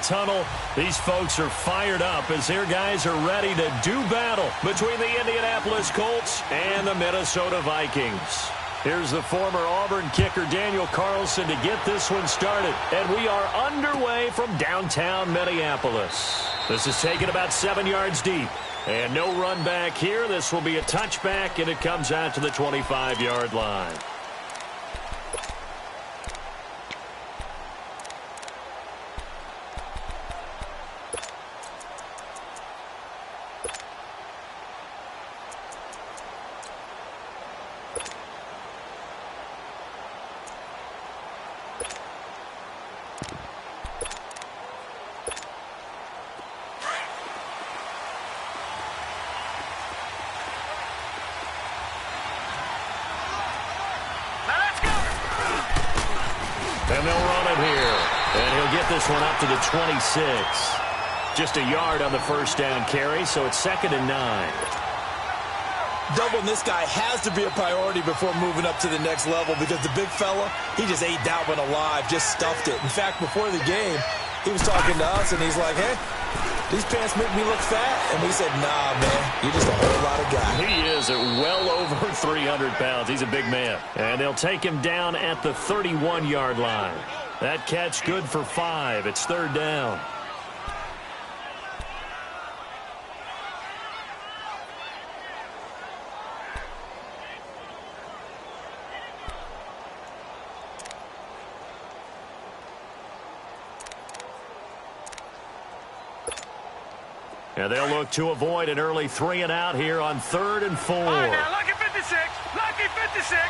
tunnel. These folks are fired up as their guys are ready to do battle between the Indianapolis Colts and the Minnesota Vikings. Here's the former Auburn kicker Daniel Carlson to get this one started. And we are underway from downtown Minneapolis. This is taken about 7 yards deep. And no run back here. This will be a touchback, and it comes out to the 25-yard line. And they'll run it here. And he'll get this one up to the 26. Just a yard on the first down carry, so it's 2nd and 9. Doubling this guy has to be a priority before moving up to the next level because the big fella, he just ate that one alive, just stuffed it. In fact, before the game, he was talking to us, and he's like, hey, these pants make me look fat. And we said, nah, man, you're just a whole lot of guy. He is at well over 300 pounds. He's a big man. And they'll take him down at the 31-yard line. That catch good for 5. It's 3rd down. And they'll look to avoid an early 3 and out here on 3rd and 4. All right, now, lucky 56. Lucky 56.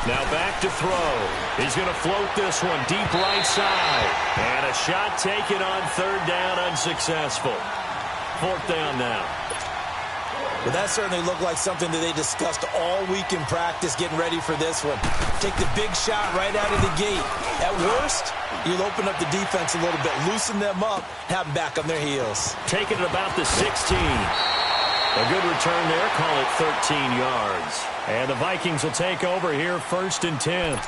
Now back to throw. He's going to float this one deep right side. And a shot taken on 3rd down, unsuccessful. 4th down now. Well, that certainly looked like something that they discussed all week in practice getting ready for this one. Take the big shot right out of the gate. At worst, you'll open up the defense a little bit, loosen them up, have them back on their heels. Taking it about the 16. A good return there, call it 13 yards. And the Vikings will take over here, 1st and 10.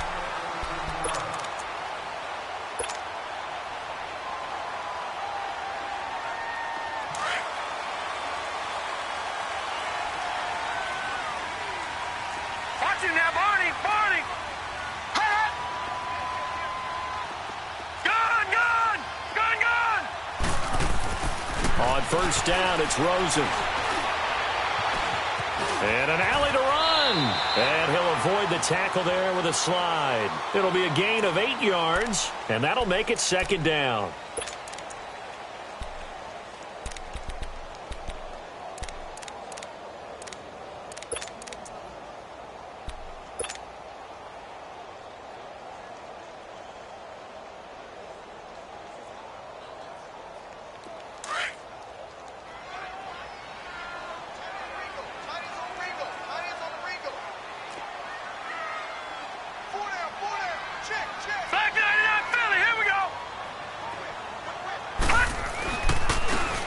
Now, Barney. Gun. On 1st down, it's Rosen. And an alley to run. And he'll avoid the tackle there with a slide. It'll be a gain of 8 yards, and that'll make it 2nd down.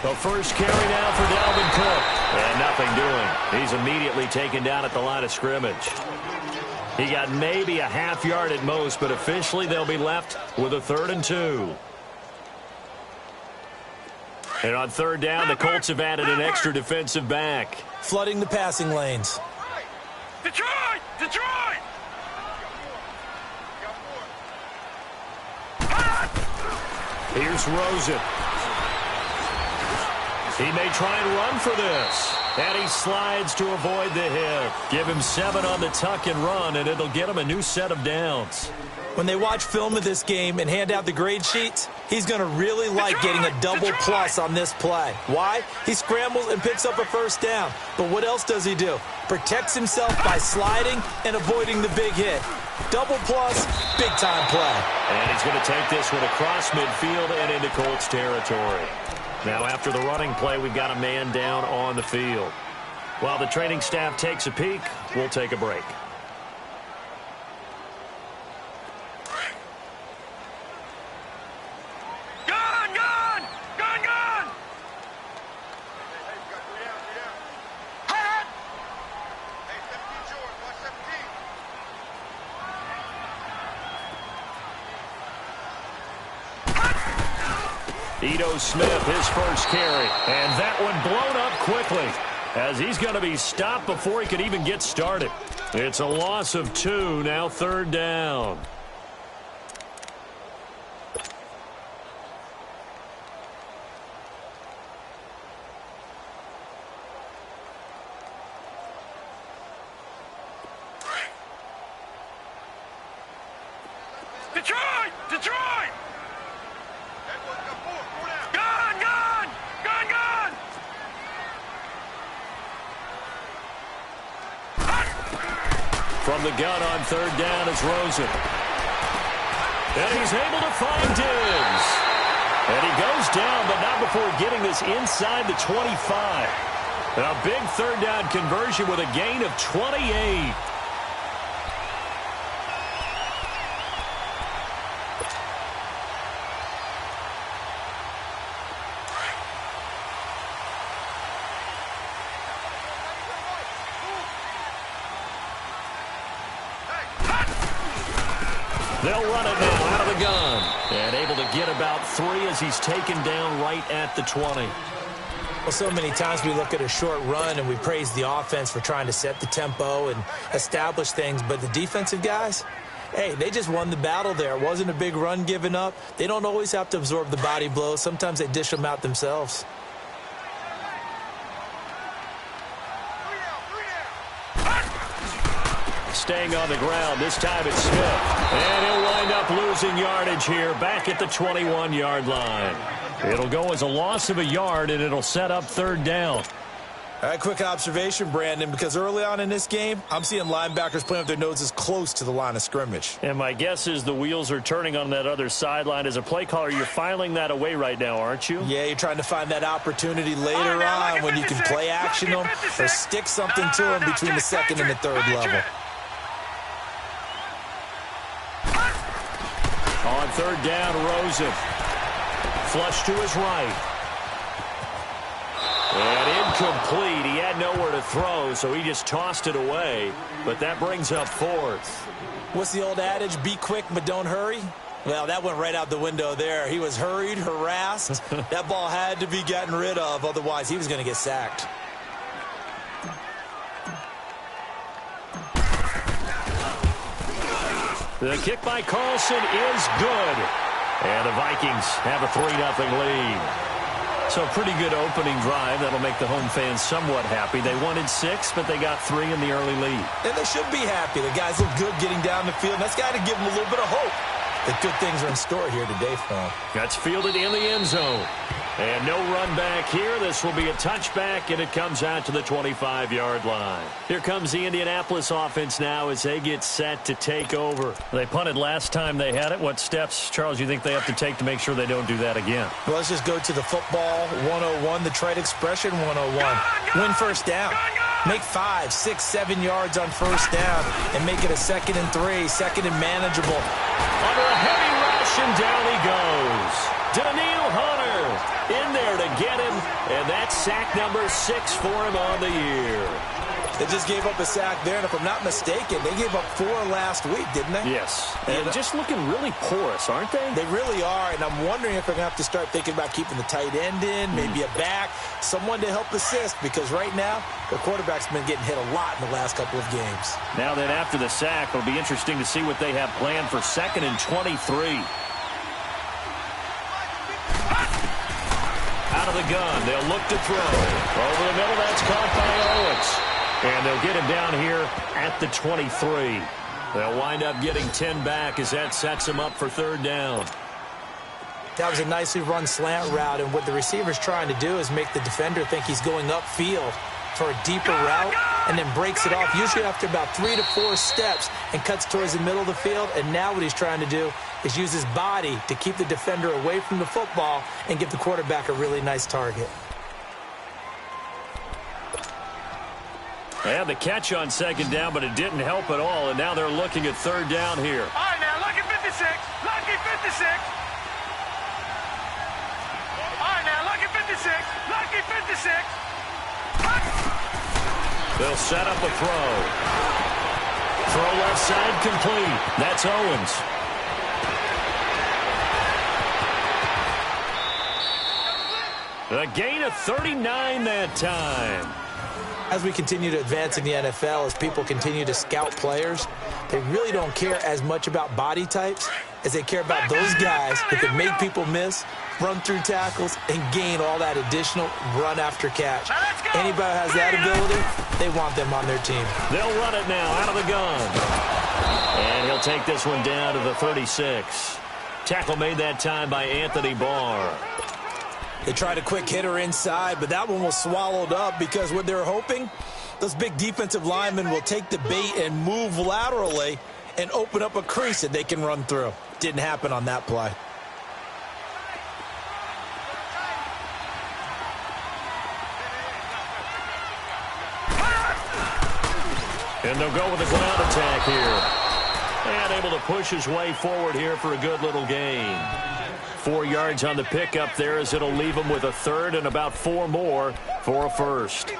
The first carry now for Dalvin Cook. And nothing doing. He's immediately taken down at the line of scrimmage. He got maybe a half yard at most, but officially they'll be left with a 3rd and 2. And on 3rd down, the Colts have added an extra defensive back. Flooding the passing lanes. Detroit! Here's Rosen. He may try and run for this. And he slides to avoid the hit. Give him 7 on the tuck and run, and it'll get him a new set of downs. When they watch film of this game and hand out the grade sheets, he's going to really like getting a double plus on this play. Why? He scrambles and picks up a 1st down. But what else does he do? Protects himself by sliding and avoiding the big hit. Double plus, big-time play. And he's going to take this one across midfield and into Colts territory. Now, after the running play, we've got a man down on the field. While the training staff takes a peek, we'll take a break. Ito Smith, his first carry. And that one blown up quickly, as he's going to be stopped before he could even get started. It's a loss of 2, now 3rd down. Detroit! Detroit! Gone! Gone! Gone! Gone! From the gun on 3rd down is Rosen. And he's able to find Diggs. And he goes down, but not before getting this inside the 25. A big 3rd down conversion with a gain of 28. They'll run it now out of the gun. And able to get about 3 as he's taken down right at the 20. Well, so many times we look at a short run and we praise the offense for trying to set the tempo and establish things. But the defensive guys, hey, they just won the battle there. It wasn't a big run given up. They don't always have to absorb the body blows. Sometimes they dish them out themselves. Staying on the ground. This time it's Smith. And he'll wind up losing yardage here back at the 21-yard line. It'll go as a loss of a yard, and it'll set up 3rd down. All right, quick observation, Brandon, because early on in this game, I'm seeing linebackers playing with their noses close to the line of scrimmage. And my guess is the wheels are turning on that other sideline. As a play caller, you're filing that away right now, aren't you? Yeah, you're trying to find that opportunity later on when you can play action them or stick something to them between the 2nd and the 3rd level. On 3rd down, Rosen. Flush to his right. And incomplete. He had nowhere to throw, so he just tossed it away. But that brings up 4th. What's the old adage? Be quick, but don't hurry? Well, that went right out the window there. He was hurried, harassed. That ball had to be gotten rid of. Otherwise, he was going to get sacked. The kick by Carlson is good. And the Vikings have a 3-0 lead. So a pretty good opening drive. That'll make the home fans somewhat happy. They wanted 6, but they got 3 in the early lead. And they should be happy. The guys look good getting down the field. That's got to give them a little bit of hope that good things are in store here today for them. That's fielded in the end zone. And no run back here. This will be a touchback, and it comes out to the 25-yard line. Here comes the Indianapolis offense now as they get set to take over. They punted last time they had it. What steps, Charles, you think they have to take to make sure they don't do that again? Well, let's just go to the football 101, the trade expression 101. Win 1st down. Make 5, 6, 7 yards on 1st down and make it a 2nd and 3, 2nd and manageable. Under a heavy rush, and down he goes. Daniil Hunter in there to get him, and that's sack number 6 for him on the year. They just gave up a sack there, and if I'm not mistaken, they gave up 4 last week, didn't they? Yes, and just looking really porous, aren't they? They really are, and I'm wondering if they're going to have to start thinking about keeping the tight end in, maybe a back, someone to help assist, because right now, the quarterback's been getting hit a lot in the last couple of games. Now then, after the sack, it'll be interesting to see what they have planned for 2nd and 23. Out of the gun, they'll look to throw. Over the middle, that's caught by Owens. And they'll get him down here at the 23. They'll wind up getting 10 back as that sets them up for 3rd down. That was a nicely run slant route, and what the receiver's trying to do is make the defender think he's going upfield for a deeper route and then breaks it off, usually after about 3 to 4 steps, and cuts towards the middle of the field. And now what he's trying to do is use his body to keep the defender away from the football and give the quarterback a really nice target. They had the catch on 2nd down, but it didn't help at all, and now they're looking at 3rd down here. All right, now, lucky 56. Lucky 56. All right, now, lucky 56. Lucky 56. They'll set up a throw. Throw left side complete. That's Owens. A gain of 39 that time. As we continue to advance in the NFL, as people continue to scout players, they really don't care as much about body types as they care about those guys who can make people miss, run through tackles, and gain all that additional run after catch. Anybody who has that ability, they want them on their team. They'll run it now out of the gun. And he'll take this one down to the 36. Tackle made that time by Anthony Barr. They tried a quick hitter inside, but that one was swallowed up because what they're hoping, those big defensive linemen will take the bait and move laterally and open up a crease that they can run through. Didn't happen on that play. And they'll go with the ground attack here. And able to push his way forward here for a good little gain. 4 yards on the pickup there as it'll leave him with a third and about 4 more for a first.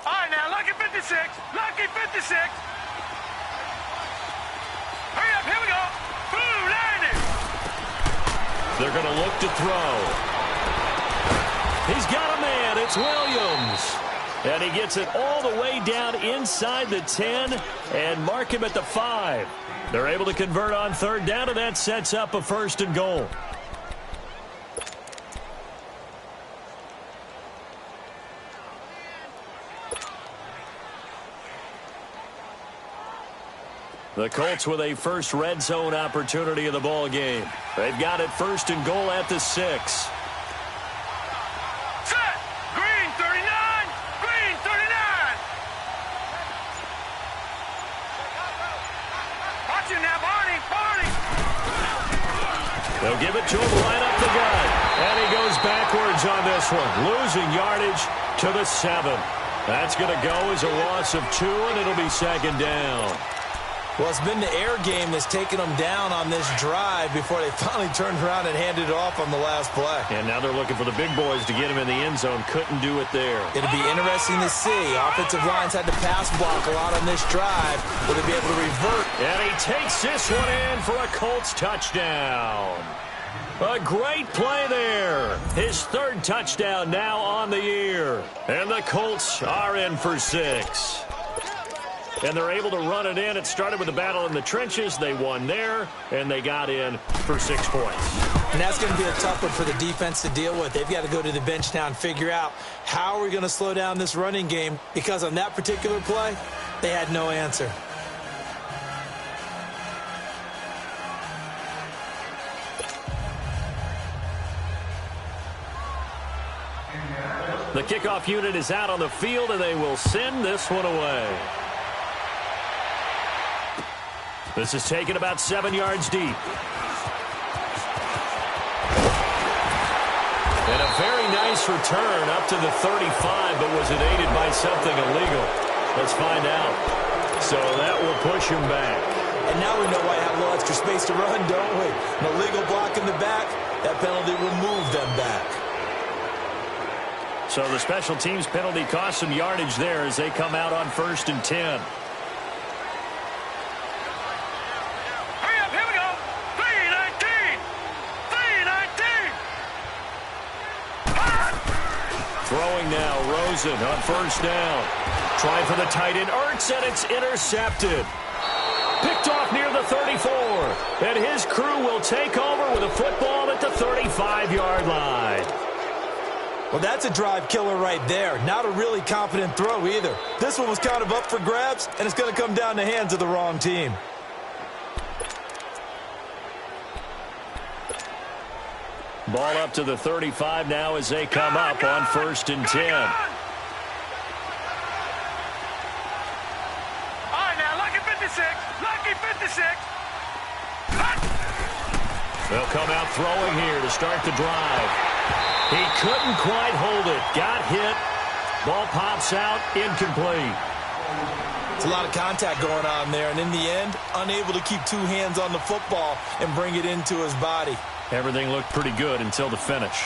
All right, now, lucky 56. Lucky 56. Hurry up, here we go. Boom, landed. They're going to look to throw. He's got a man. It's Williams. And he gets it all the way down inside the 10 and mark him at the 5. They're able to convert on third down, and that sets up a first and goal. The Colts with a first red zone opportunity of the ball game. They've got it first and goal at the 6. They'll give it to him right up the gut. And he goes backwards on this one, losing yardage to the 7. That's going to go as a loss of 2, and it'll be second down. Well, it's been the air game that's taken them down on this drive before they finally turned around and handed it off on the last play. And now they're looking for the big boys to get him in the end zone. Couldn't do it there. It'll be interesting to see. Offensive lines had to pass block a lot on this drive. Will they be able to revert? And he takes this one in for a Colts touchdown. A great play there. His third touchdown now on the year. And the Colts are in for 6. And they're able to run it in. It started with a battle in the trenches. They won there, and they got in for 6 points. And that's going to be a tough one for the defense to deal with. They've got to go to the bench now and figure out how are we going to slow down this running game, because on that particular play, they had no answer. The kickoff unit is out on the field, and they will send this one away. This is taken about 7 yards deep. And a very nice return up to the 35, but was it aided by something illegal? Let's find out. So that will push him back. And now we know why I have a little extra space to run, don't we? An illegal block in the back, that penalty will move them back. So the special teams penalty cost some yardage there as they come out on 1st and 10. Throwing now, Rosen on 1st down. Trying for the tight end, Ertz, and it's intercepted. Picked off near the 34. And his crew will take over with a football at the 35-yard line. Well, that's a drive killer right there. Not a really confident throw either. This one was kind of up for grabs, and it's going to come down the hands of the wrong team. Ball up to the 35 now as they come up on 1st and 10. All right, now, lucky 56. Lucky 56. They'll come out throwing here to start the drive. He couldn't quite hold it. Got hit. Ball pops out. Incomplete. It's a lot of contact going on there, and in the end, unable to keep 2 hands on the football and bring it into his body. Everything looked pretty good until the finish.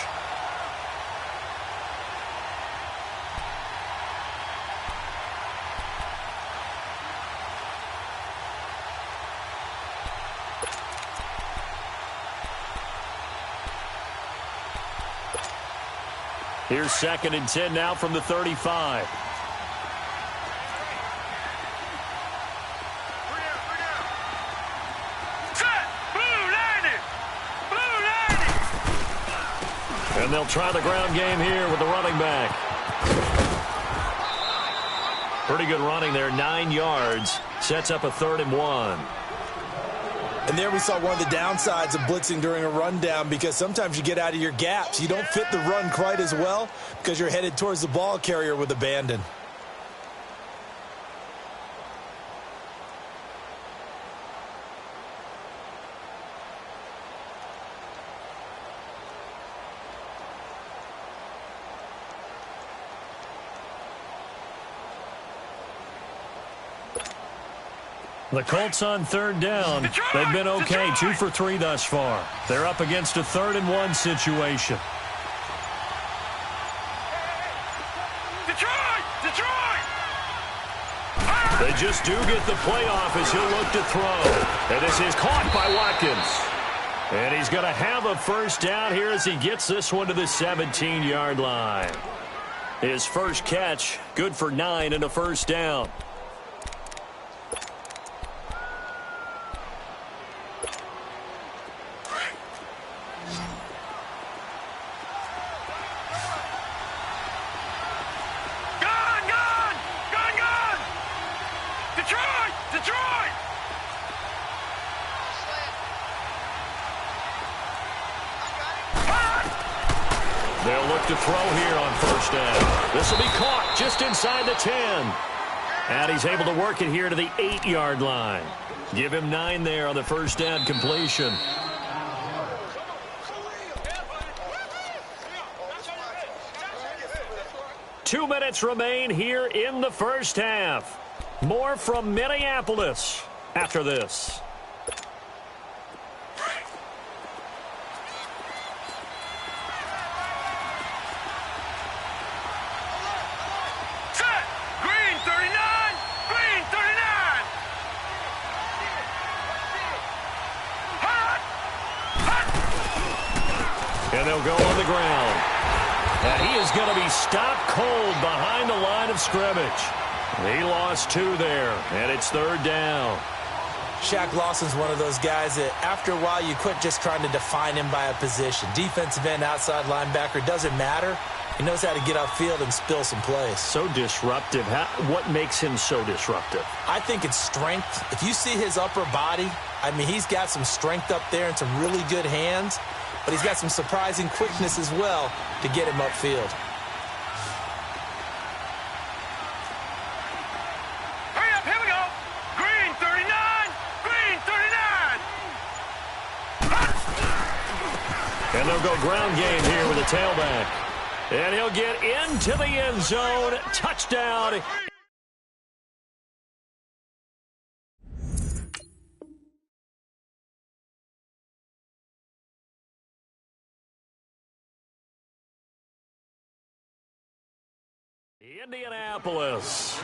Here's 2nd and 10 now from the 35. And they'll try the ground game here with the running back. Pretty good running there, 9 yards. Sets up a 3rd and 1. And there we saw one of the downsides of blitzing during a rundown, because sometimes you get out of your gaps. You don't fit the run quite as well because you're headed towards the ball carrier with abandon. The Colts on 3rd down. They've been okay, 2 for 3 thus far. They're up against a 3rd and 1 situation. Detroit! They just do get the playoff as he'll look to throw. And this is caught by Watkins. And he's going to have a 1st down here as he gets this one to the 17-yard line. His first catch, good for 9 and a 1st down. Detroit! They'll look to throw here on 1st down. This will be caught just inside the 10. And he's able to work it here to the 8-yard line. Give him 9 there on the 1st down completion. Two minutes remain here in the 1st half. More from Minneapolis after this. Set! Green 39! Green 39! Hot! And they'll go on the ground. And he is going to be stopped cold behind the line of scrimmage. He lost 2 there, and it's 3rd down. Shaq Lawson's one of those guys that after a while you quit just trying to define him by a position. Defensive end, outside linebacker, doesn't matter. He knows how to get upfield and spill some plays. So disruptive. What makes him so disruptive? I think it's strength. If you see his upper body, I mean, he's got some strength up there and some really good hands, but he's got some surprising quickness as well to get him upfield. Hurry up, here we go! Green 39! Green 39! And they'll go ground game here with a tailback. And he'll get into the end zone. Touchdown. Indianapolis.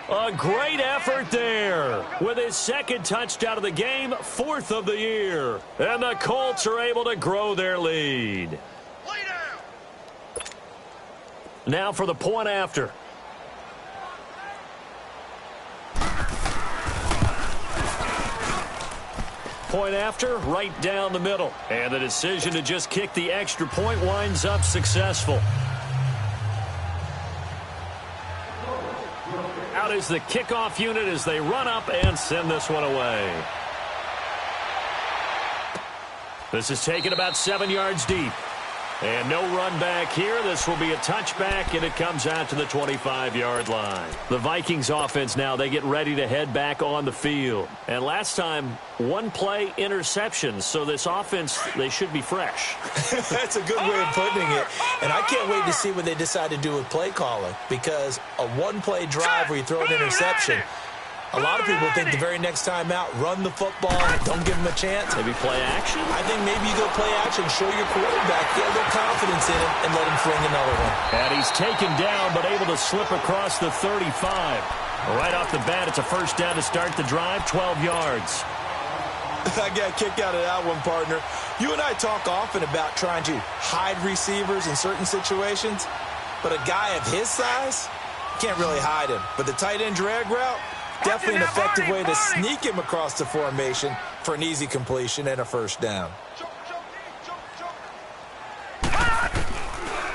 A great effort there with his 2nd touchdown of the game, 4th of the year. And the Colts are able to grow their lead. Now for the point after. Point after, right down the middle. And the decision to just kick the extra point winds up successful. Out is the kickoff unit as they run up and send this one away. This is taken about 7 yards deep. And no run back here. This will be a touchback, and it comes out to the 25-yard line. The Vikings offense now, they get ready to head back on the field. And last time, 1 play interception. So this offense, they should be fresh. That's a good way of putting it. And I can't wait to see what they decide to do with play calling, because a 1-play drive where you throw an interception, a lot of people think the very next time out, run the football, don't give him a chance. Maybe play action? I think maybe you go play action, show your quarterback, get a little confidence in him, and let him fling another one. And he's taken down, but able to slip across the 35. Right off the bat, it's a 1st down to start the drive, 12 yards. I got a kick out of that one, partner. You and I talk often about trying to hide receivers in certain situations. But a guy of his size, can't really hide him. But the tight end drag route, definitely an effective way to sneak him across the formation for an easy completion and a first down.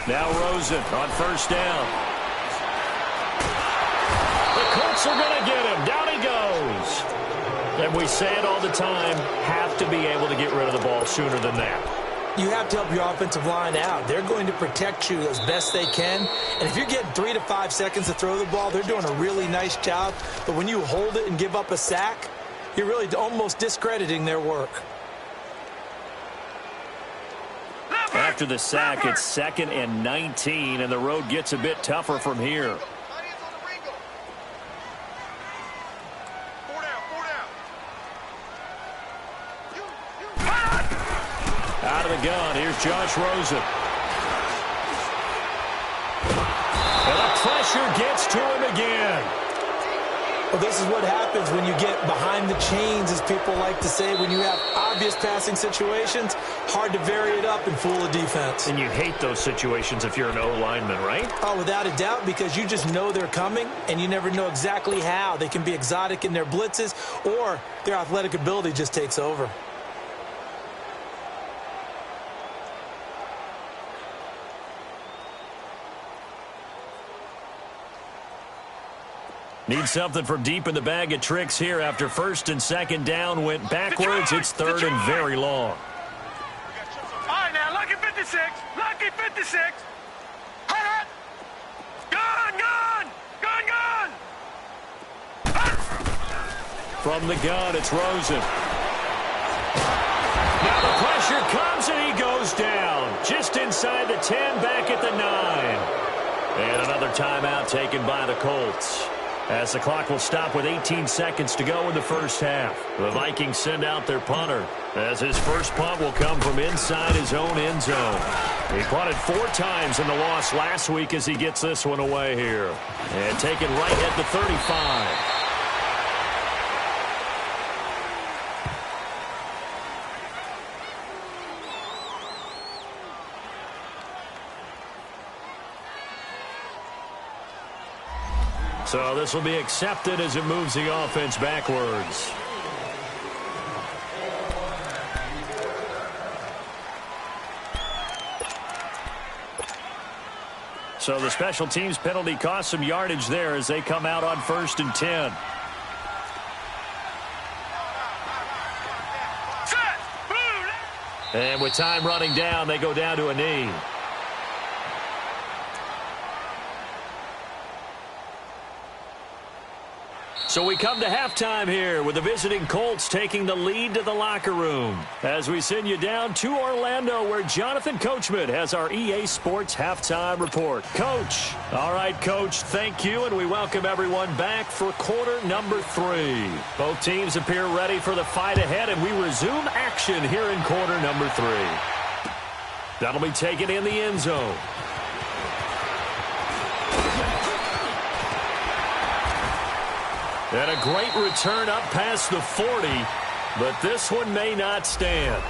Now Rosen on first down. The Colts are going to get him. Down he goes. And we say it all the time, have to be able to get rid of the ball sooner than that. You have to help your offensive line out. They're going to protect you as best they can. And if you're getting 3 to 5 seconds to throw the ball, they're doing a really nice job. But when you hold it and give up a sack, you're really almost discrediting their work. After the sack, it's 2nd and 19, and the road gets a bit tougher from here. Out of the gun, here's Josh Rosen. And the pressure gets to him again. Well, this is what happens when you get behind the chains, as people like to say. When you have obvious passing situations, hard to vary it up and fool a defense. And you hate those situations if you're an O-lineman, right? Oh, without a doubt, because you just know they're coming, and you never know exactly how. They can be exotic in their blitzes, or their athletic ability just takes over. Need something from deep in the bag of tricks here after 1st and 2nd down went backwards. It's 3rd and very long. All right, now, lucky 56. Lucky 56. Hot. Gun, gun. Gun, gun. From the gun, it's Rosen. Now the pressure comes and he goes down. Just inside the 10, back at the 9. And another timeout taken by the Colts. As the clock will stop with 18 seconds to go in the first half. The Vikings send out their punter, as his first punt will come from inside his own end zone. He punted 4 times in the loss last week as he gets this one away here. And taken right at the 35. So this will be accepted as it moves the offense backwards. So the special teams penalty cost some yardage there as they come out on 1st and 10. And with time running down, they go down to a knee. So we come to halftime here with the visiting Colts taking the lead to the locker room. As we send you down to Orlando, where Jonathan Coachman has our EA Sports halftime report. Coach. All right, Coach, thank you, and we welcome everyone back for quarter number 3. Both teams appear ready for the fight ahead, and we resume action here in quarter number 3. That'll be taken in the end zone. And a great return up past the 40, but this one may not stand.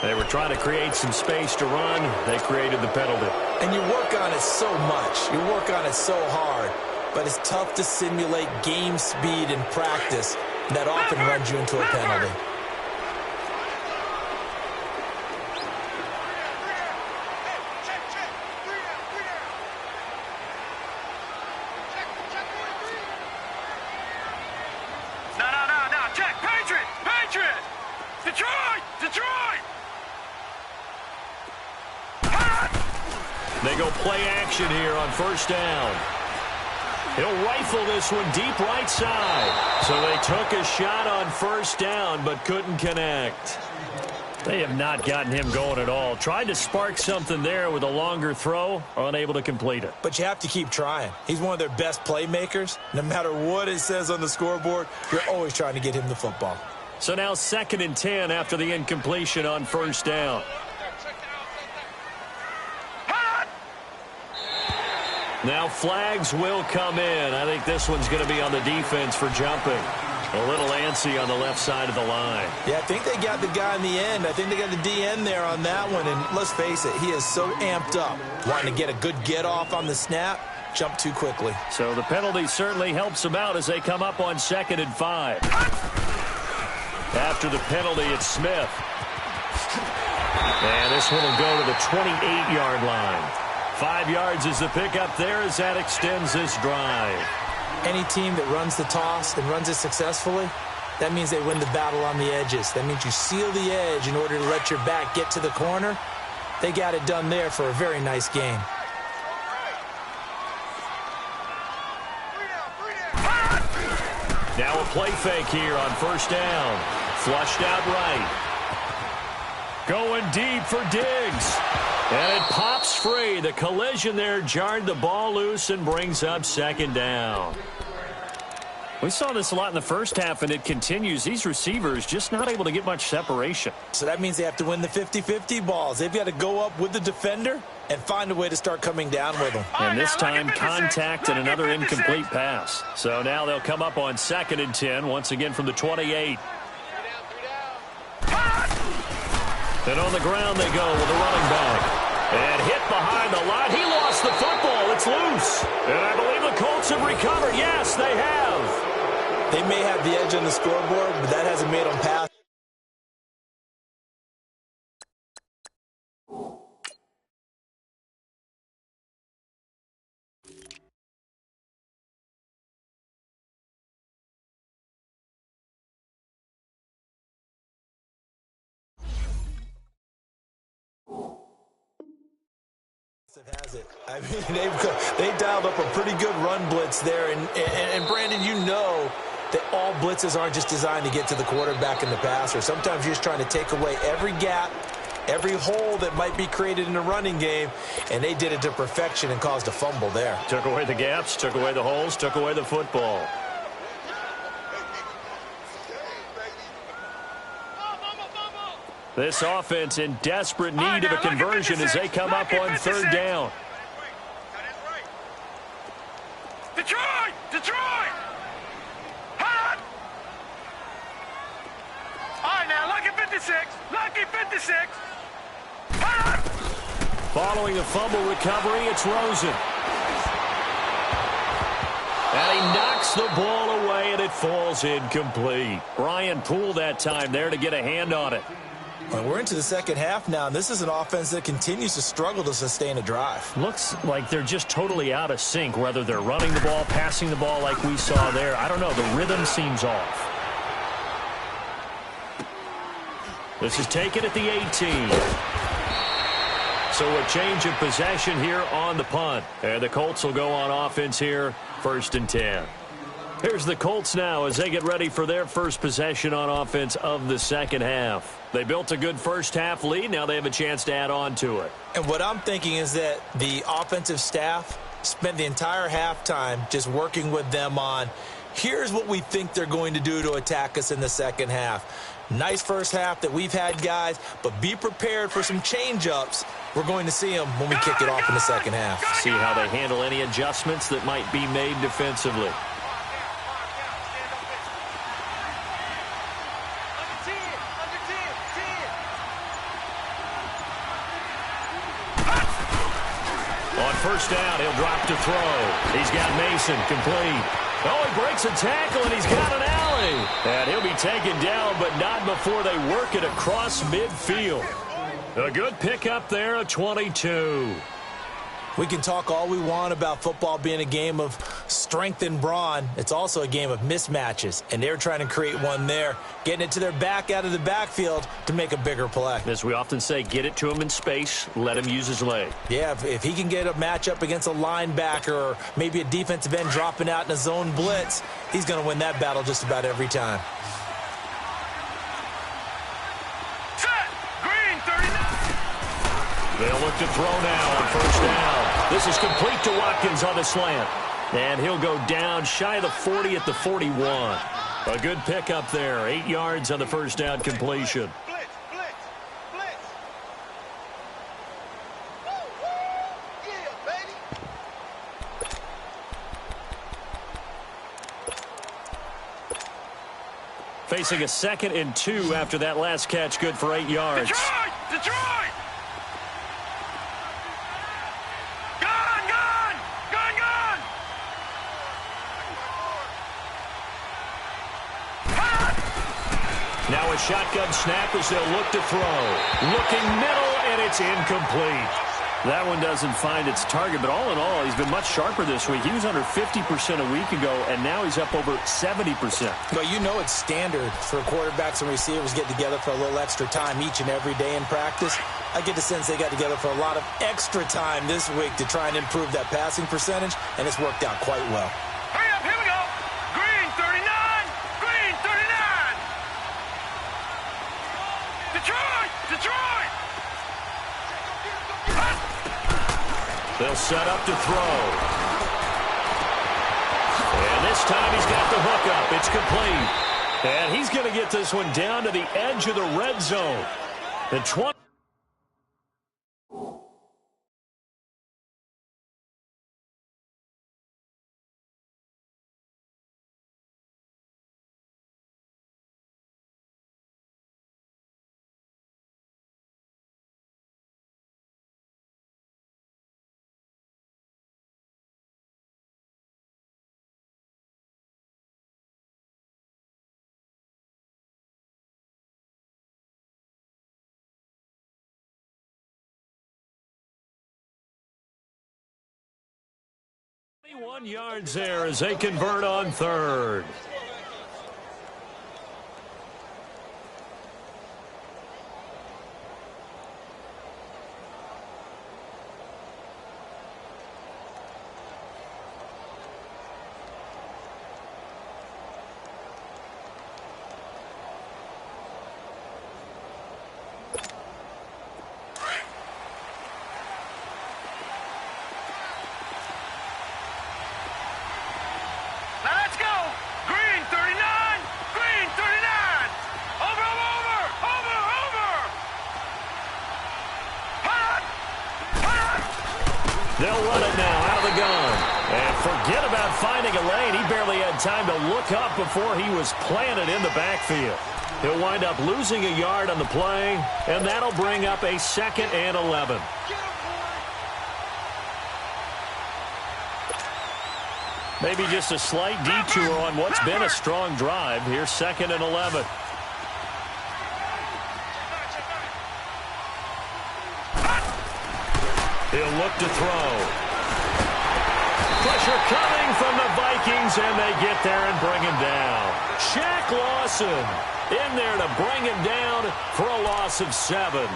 They were trying to create some space to run. They created the penalty. And you work on it so much. You work on it so hard. But it's tough to simulate game speed in practice. That often runs you into a penalty. They go play action here on 1st down. He'll rifle this one deep right side. So they took a shot on 1st down but couldn't connect. They have not gotten him going at all. Tried to spark something there with a longer throw, unable to complete it. But you have to keep trying. He's one of their best playmakers. No matter what it says on the scoreboard, you're always trying to get him the football. So now 2nd and 10 after the incompletion on 1st down. Now flags will come in. I think this one's going to be on the defense for jumping. A little antsy on the left side of the line. Yeah, I think they got the guy in the end. I think they got the DN there on that one. And let's face it, he is so amped up, wanting to get a good get-off on the snap, jump too quickly. So the penalty certainly helps them out as they come up on 2nd and 5. After the penalty, it's Smith. And this one will go to the 28-yard line. 5 yards is the pickup there as that extends this drive. Any team that runs the toss and runs it successfully, that means they win the battle on the edges. That means you seal the edge in order to let your back get to the corner. They got it done there for a very nice game. Now a play fake here on 1st down. Flushed out right. Going deep for Diggs. And it pops free. The collision there jarred the ball loose and brings up 2nd down. We saw this a lot in the first half, and it continues. These receivers just not able to get much separation. So that means they have to win the 50-50 balls. They've got to go up with the defender and find a way to start coming down with them. And this time, contact and another incomplete pass. So now they'll come up on 2nd and 10, once again from the 28. And on the ground they go with a running back. And hit behind the line. He lost the football. It's loose. And I believe the Colts have recovered. Yes, they have. They may have the edge on the scoreboard, but that hasn't made them pass. Has it. I mean, they dialed up a pretty good run blitz there. And Brandon, you know that all blitzes aren't just designed to get to the quarterback and the passer. Sometimes you're just trying to take away every gap, every hole that might be created in the running game, and they did it to perfection and caused a fumble there. Took away the gaps, took away the holes, took away the football. This offense in desperate need of a conversion as they come up on 3rd down. Detroit! Detroit! Hot! All right, now, lucky 56. Lucky 56. Hot! Following the fumble recovery, it's Rosen. And he knocks the ball away, and it falls incomplete. Brian Poole that time there to get a hand on it. Well, we're into the 2nd half now, and this is an offense that continues to struggle to sustain a drive. Looks like they're just totally out of sync, whether they're running the ball, passing the ball like we saw there. I don't know. The rhythm seems off. This is taken at the 18. So a change of possession here on the punt. And the Colts will go on offense here, 1st and 10. Here's the Colts now as they get ready for their first possession on offense of the 2nd half. They built a good first half lead. Now they have a chance to add on to it. And what I'm thinking is that the offensive staff spent the entire halftime just working with them on, here's what we think they're going to do to attack us in the 2nd half. Nice first half that we've had, guys, but be prepared for some change-ups. We're going to see them when we kick it off in the 2nd half. See how they handle any adjustments that might be made defensively. On 1st down, he'll drop to throw. He's got Mason complete. Oh, he breaks a tackle, and he's got an alley. And he'll be taken down, but not before they work it across midfield. A good pickup there, a 22. We can talk all we want about football being a game of strength and brawn. It's also a game of mismatches, and they're trying to create one there, getting it to their back out of the backfield to make a bigger play. As we often say, get it to him in space, let him use his leg. Yeah, if he can get a matchup against a linebacker or maybe a defensive end dropping out in a zone blitz, he's going to win that battle just about every time. They'll look to throw now on 1st down. This is complete to Watkins on the slant. And he'll go down shy of the 40 at the 41. A good pickup there. 8 yards on the 1st down completion. facing a 2nd and 2 after that last catch, good for 8 yards. Detroit! Detroit! Gone! Gone! Gone! Gone! Now a shotgun snap as they'll look to throw. Looking middle, and it's incomplete. That one doesn't find its target, but all in all, he's been much sharper this week. He was under 50% a week ago, and now he's up over 70%. Well, you know it's standard for quarterbacks and receivers get together for a little extra time each and every day in practice. I get the sense they got together for a lot of extra time this week to try and improve that passing percentage, and it's worked out quite well. Hurry up, here we go! Green 39! Green 39! Detroit! Detroit! They'll set up to throw. And this time he's got the hook up. It's complete. And he's going to get this one down to the edge of the red zone. The 20. Yards there as they convert on 3rd. They'll run it now out of the gun. And forget about finding a lane. He barely had time to look up before he was planted in the backfield. He'll wind up losing a yard on the play, and that'll bring up a 2nd and 11. Maybe just a slight detour on what's been a strong drive. Here's 2nd and 11. He'll look to throw. Pressure coming from the Vikings, and they get there and bring him down. Shaq Lawson in there to bring him down for a loss of 7.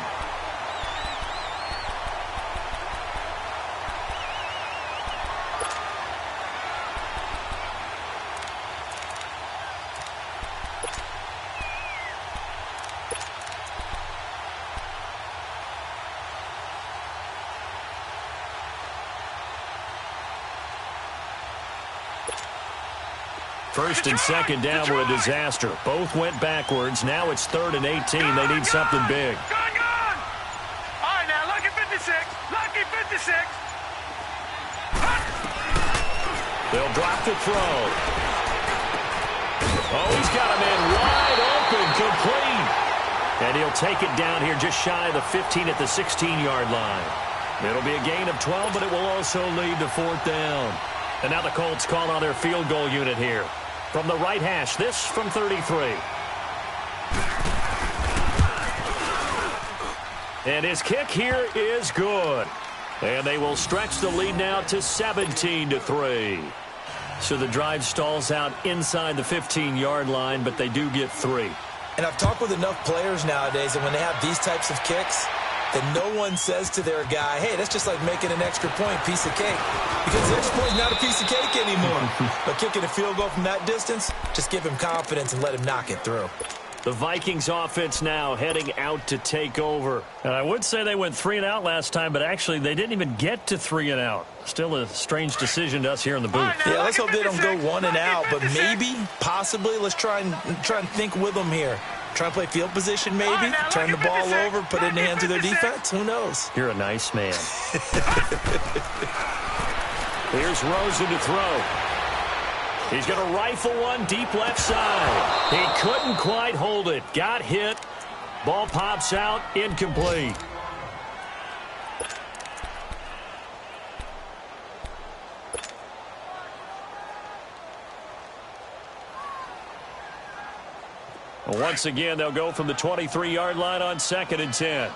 First and 2nd down were a disaster. Both went backwards. Now it's 3rd and 18. They need something big. Gone, gone! All right, now, lucky 56. Lucky 56. They'll drop the throw. Oh, he's got a man wide open, complete. And he'll take it down here just shy of the 15 at the 16-yard line. It'll be a gain of 12, but it will also lead to 4th down. And now the Colts call on their field goal unit here. From the right hash, this from 33. And his kick here is good. And they will stretch the lead now to 17-3. So the drive stalls out inside the 15-yard line, but they do get 3. And I've talked with enough players nowadays that when they have these types of kicks, that no one says to their guy, hey, that's just like making an extra point, piece of cake. Because the extra point is not a piece of cake anymore. But kicking a field goal from that distance, just give him confidence and let him knock it through. The Vikings offense now heading out to take over. And I would say they went 3 and out last time, but actually they didn't even get to 3 and out. Still a strange decision to us here in the booth. Yeah, let's hope they don't go 1 and out, but maybe, possibly, let's try and think with them here. Try and play field position maybe, turn the ball over, put it in the hands of their defense. Who knows? You're a nice man. Here's Rosen to throw. He's going to rifle one deep left side. He couldn't quite hold it. Got hit. Ball pops out. Incomplete. Once again, they'll go from the 23-yard line on 2nd and 10.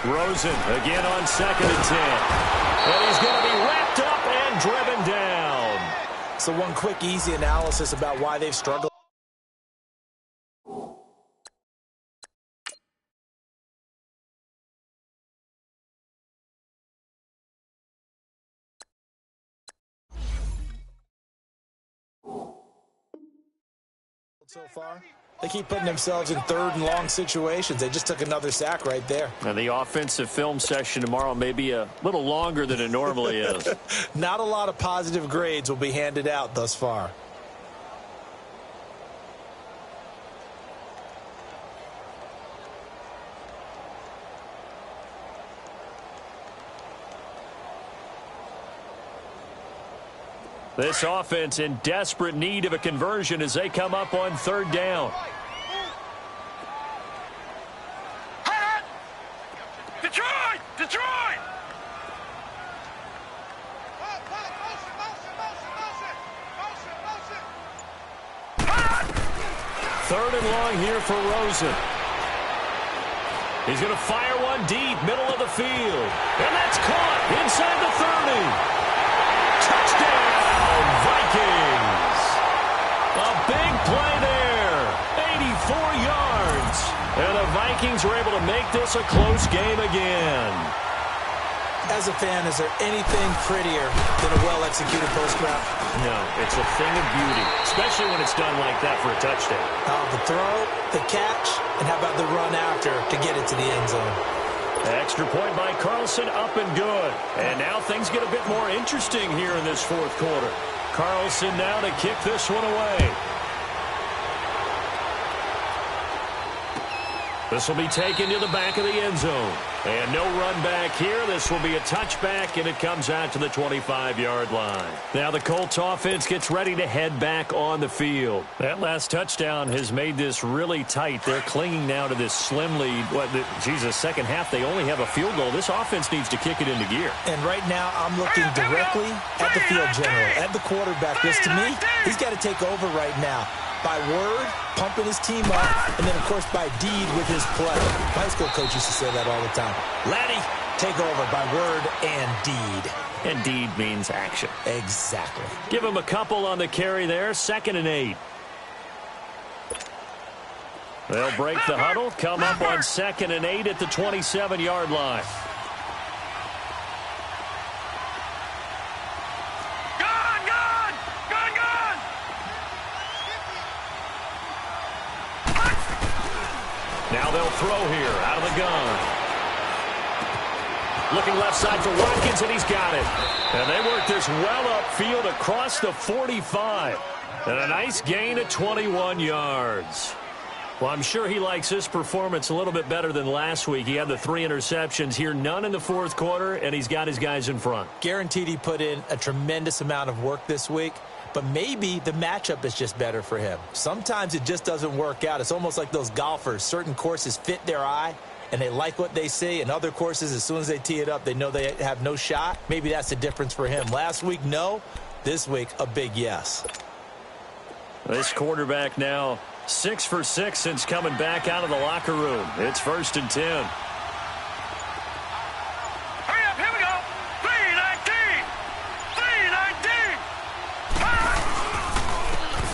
Rosen again on 2nd and 10. And he's going to be wrapped up and driven down. So one quick, easy analysis about why they've struggled. So far, they keep putting themselves in 3rd and long situations. They just took another sack right there. And the offensive film session tomorrow may be a little longer than it normally is. Not a lot of positive grades will be handed out thus far. This offense in desperate need of a conversion as they come up on 3rd down. Detroit! Detroit! 3rd and long here for Rosen. He's going to fire one deep, middle of the field. And that's caught inside the 30. Touchdown, Vikings! A big play there, 84 yards. And the Vikings were able to make this a close game again. As a fan, is there anything prettier than a well-executed post route? No, it's a thing of beauty, especially when it's done like that for a touchdown. The throw, the catch, and how about the run after to get it to the end zone? Extra point by Carlson, up and good. And now things get a bit more interesting here in this 4th quarter. Carlson now to kick this one away. This will be taken to the back of the end zone. And no run back here. This will be a touchback, and it comes out to the 25-yard line. Now the Colts offense gets ready to head back on the field. That last touchdown has made this really tight. They're clinging now to this slim lead. Second half, they only have a field goal. This offense needs to kick it into gear. And right now, I'm looking directly at the field general, at the quarterback. Because to me, he's got to take over right now. By word, pumping his team up, and then, of course, by deed with his play. My high school coach used to say that all the time. Laddie, take over by word and deed. And deed means action. Exactly. Give him a couple on the carry there, 2nd and 8. They'll break the huddle, come up on 2nd and 8 at the 27-yard line. Now they'll throw here out of the gun. Looking left side for Watkins, and he's got it. And they work this well upfield across the 45. And a nice gain of 21 yards. Well, I'm sure he likes this performance a little bit better than last week. He had the 3 interceptions here, none in the 4th quarter, and he's got his guys in front. Guaranteed he put in a tremendous amount of work this week. But maybe the matchup is just better for him. Sometimes it just doesn't work out. It's almost like those golfers. Certain courses fit their eye, and they like what they see. And other courses, as soon as they tee it up, they know they have no shot. Maybe that's the difference for him. Last week, no. This week, a big yes. This quarterback now 6 for 6 since coming back out of the locker room. It's 1st and 10.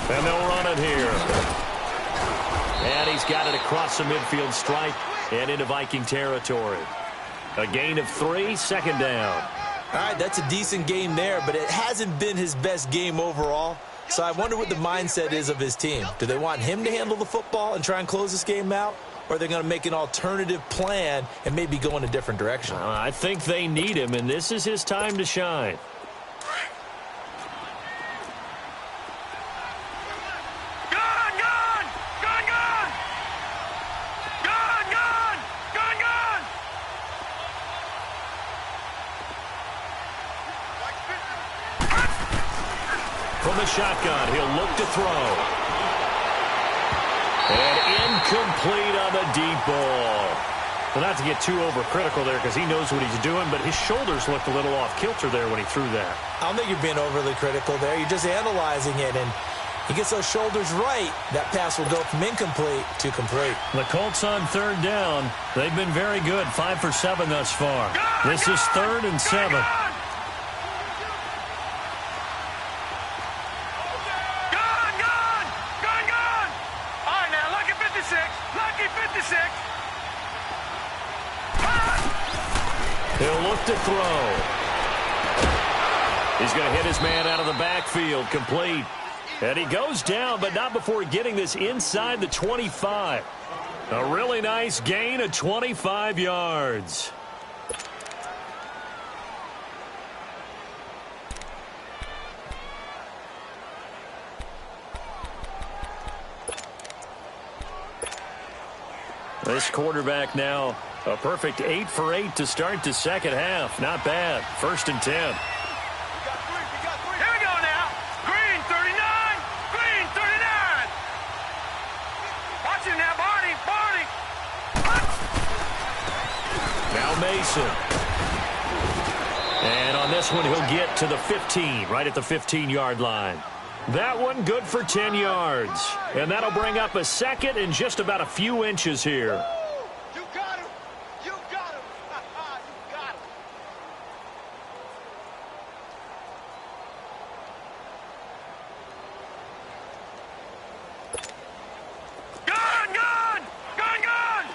And they'll run it here. And he's got it across the midfield stripe and into Viking territory. A gain of 3, 2nd down. All right, that's a decent game there, but it hasn't been his best game overall. So I wonder what the mindset is of his team. Do they want him to handle the football and try and close this game out? Or are they going to make an alternative plan and maybe go in a different direction? I think they need him, and this is his time to shine. the shotgun. He'll look to throw. And incomplete on the deep ball. Well, not to get too overcritical there because he knows what he's doing, but his shoulders looked a little off kilter there when he threw that. I don't think you're being overly critical there. You're just analyzing it, and he gets those shoulders right. That pass will go from incomplete to complete. The Colts on third down. They've been very good, 5 for 7 thus far. This is 3rd and 7. He'll look to throw. He's going to hit his man out of the backfield, complete. And he goes down, but not before getting this inside the 25. A really nice gain of 25 yards. This quarterback now, a perfect 8 for 8 to start the second half. Not bad. 1st and 10. Here we go now. Green 39. Green 39. Watch him now, Barney. Barney. Now Mason. And on this one, he'll get to the 15, right at the 15-yard line. That one good for 10 yards. And that'll bring up a 2nd and just about a few inches here. You got him. You got him. You got him. Gun, gun. Gun, gun.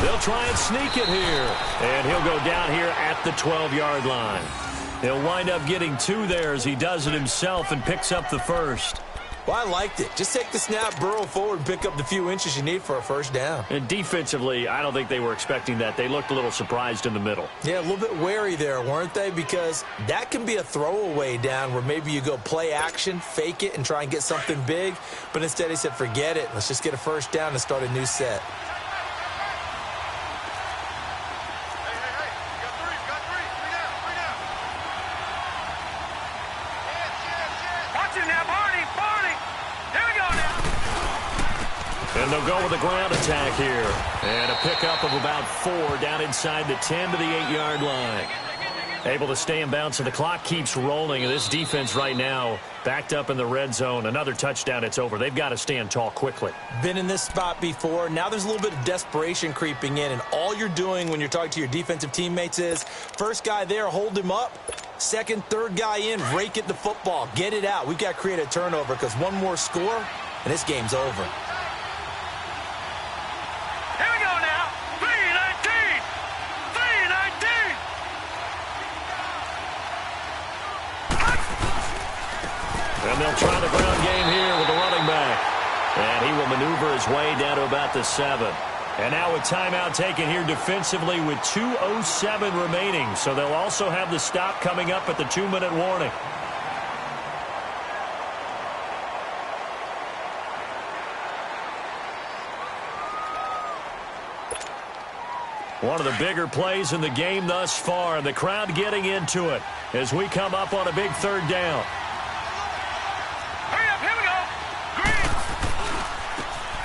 They'll try and sneak it here. And he'll go down here at the 12-yard line. He'll wind up getting 2 there as he does it himself and picks up the 1st. Well, I liked it. Just take the snap, burrow forward, and pick up the few inches you need for a 1st down. And defensively, I don't think they were expecting that. They looked a little surprised in the middle. Yeah, a little bit wary there, weren't they? Because that can be a throwaway down where maybe you go play action, fake it, and try and get something big. But instead he said, forget it. Let's just get a 1st down and start a new set. And they'll go with a ground attack here. And a pickup of about 4 down inside the 10 to the 8-yard line. Able to stay in bounds, so the clock keeps rolling. And this defense right now backed up in the red zone. Another touchdown, it's over. They've got to stand tall quickly. Been in this spot before. Now there's a little bit of desperation creeping in. And all you're doing when you're talking to your defensive teammates is, first guy there, hold him up. Second, third guy in, rake it the football. Get it out. We've got to create a turnover because one more score, and this game's over. And they'll try the ground game here with the running back. And he will maneuver his way down to about the 7. And now a timeout taken here defensively with 2:07 remaining. So they'll also have the stop coming up at the 2-minute warning. One of the bigger plays in the game thus far. And the crowd getting into it as we come up on a big 3rd down.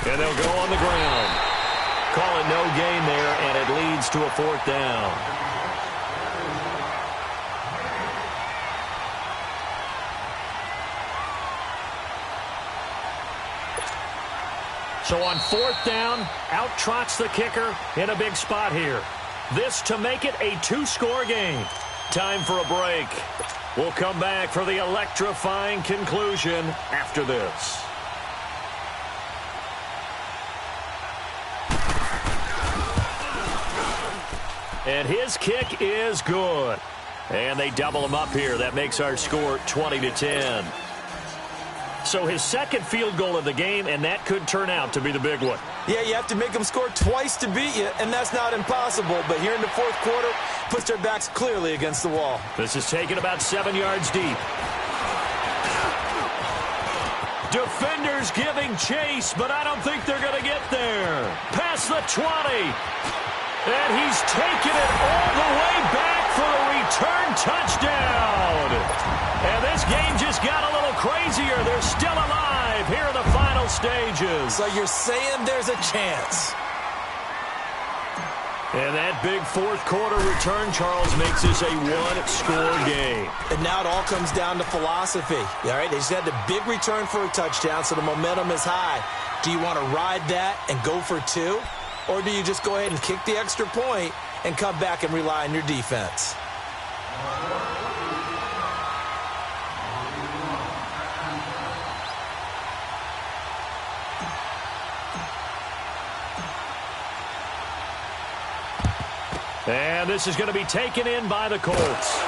And they'll go on the ground. Call it no gain there, and it leads to a 4th down. So on 4th down, out trots the kicker in a big spot here. This to make it a 2-score game. Time for a break. We'll come back for the electrifying conclusion after this. And his kick is good. And they double him up here. That makes our score 20-10. So his 2nd field goal of the game, and that could turn out to be the big one. Yeah, you have to make them score twice to beat you, and that's not impossible. But here in the 4th quarter, puts their backs clearly against the wall. This is taken about 7 yards deep. Defenders giving chase, but I don't think they're going to get there. Past the 20. And he's taken it all the way back for a return touchdown. And this game just got a little crazier. They're still alive here in the final stages. So you're saying there's a chance. And that big fourth quarter return, Charles, makes this a one-score game. And now it all comes down to philosophy. All right, they just had the big return for a touchdown, so the momentum is high. Do you want to ride that and go for two? Or do you just go ahead and kick the extra point and come back and rely on your defense? And this is going to be taken in by the Colts.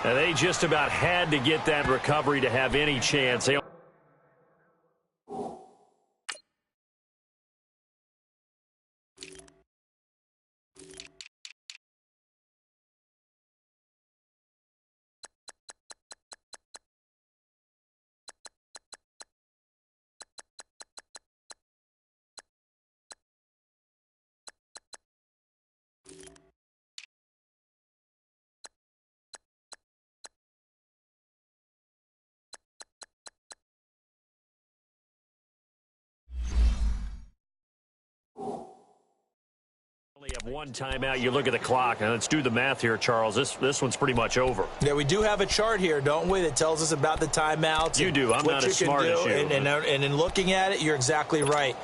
And they just about had to get that recovery to have any chance. They have one timeout. You look at the clock, and let's do the math here, Charles. This one's pretty much over. Yeah, we do have a chart here, don't we, that tells us about the timeouts. You do. I'm not as smart as you. And in looking at it, you're exactly right.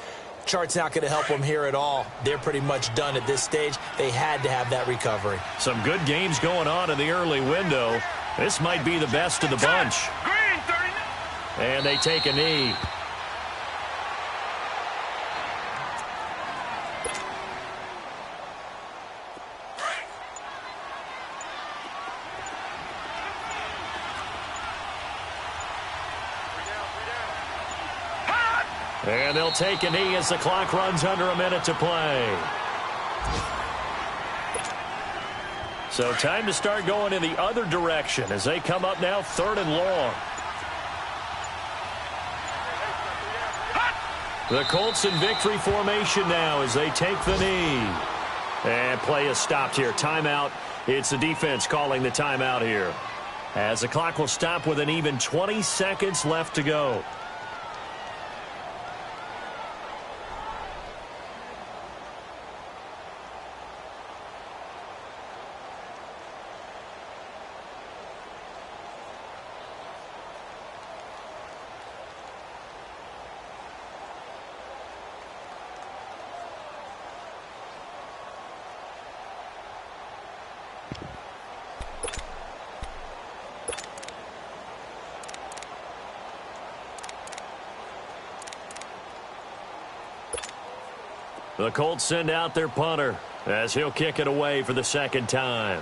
Chart's not going to help them here at all. They're pretty much done at this stage. They had to have that recovery. Some good games going on in the early window. This might be the best of the bunch. And they take a knee. And they'll take a knee as the clock runs under a minute to play. So time to start going in the other direction as they come up now 3rd and long. The Colts in victory formation now as they take the knee. And play is stopped here. Timeout. It's the defense calling the timeout here. As the clock will stop with an even 20 seconds left to go. The Colts send out their punter as he'll kick it away for the second time.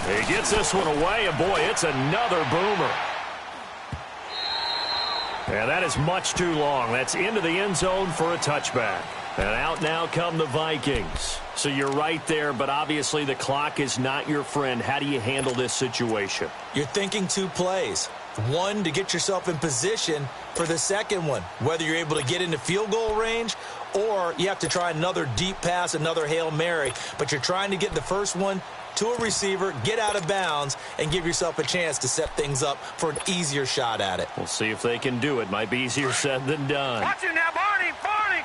He gets this one away, and boy, it's another boomer. And that is much too long. That's into the end zone for a touchback. And out now come the Vikings. So you're right there, but obviously the clock is not your friend. How do you handle this situation? You're thinking two plays. One, to get yourself in position for the second one, whether you're able to get into field goal range or you have to try another deep pass, another Hail Mary. But you're trying to get the first one to a receiver, get out of bounds, and give yourself a chance to set things up for an easier shot at it. We'll see if they can do it. Might be easier said than done. Watch it now, Barney! Barney!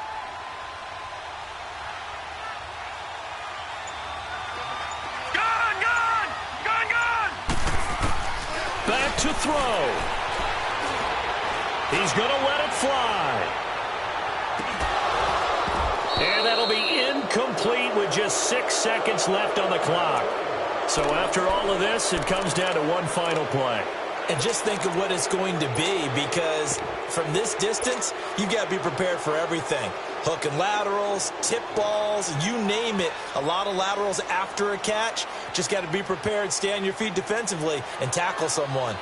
Gun! Gun! Gun! Gun! Back to throw. He's going to let it fly. And that'll be incomplete with just 6 seconds left on the clock. So after all of this, it comes down to one final play. And just think of what it's going to be, because from this distance, you've got to be prepared for everything. Hook and laterals, tip balls, you name it. A lot of laterals after a catch. Just got to be prepared, stay on your feet defensively, and tackle someone.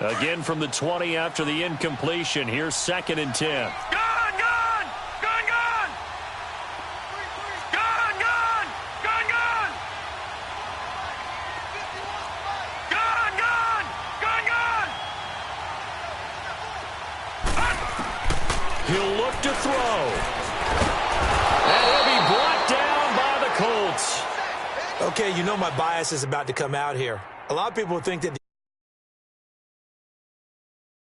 Again from the 20 after the incompletion. Here's 2nd and 10. Gun! Gun! Gun! Gun! Gun! Gun! Gun! Gun! He'll look to throw. And he'll be brought down by the Colts. Okay, you know my bias is about to come out here. A lot of people think that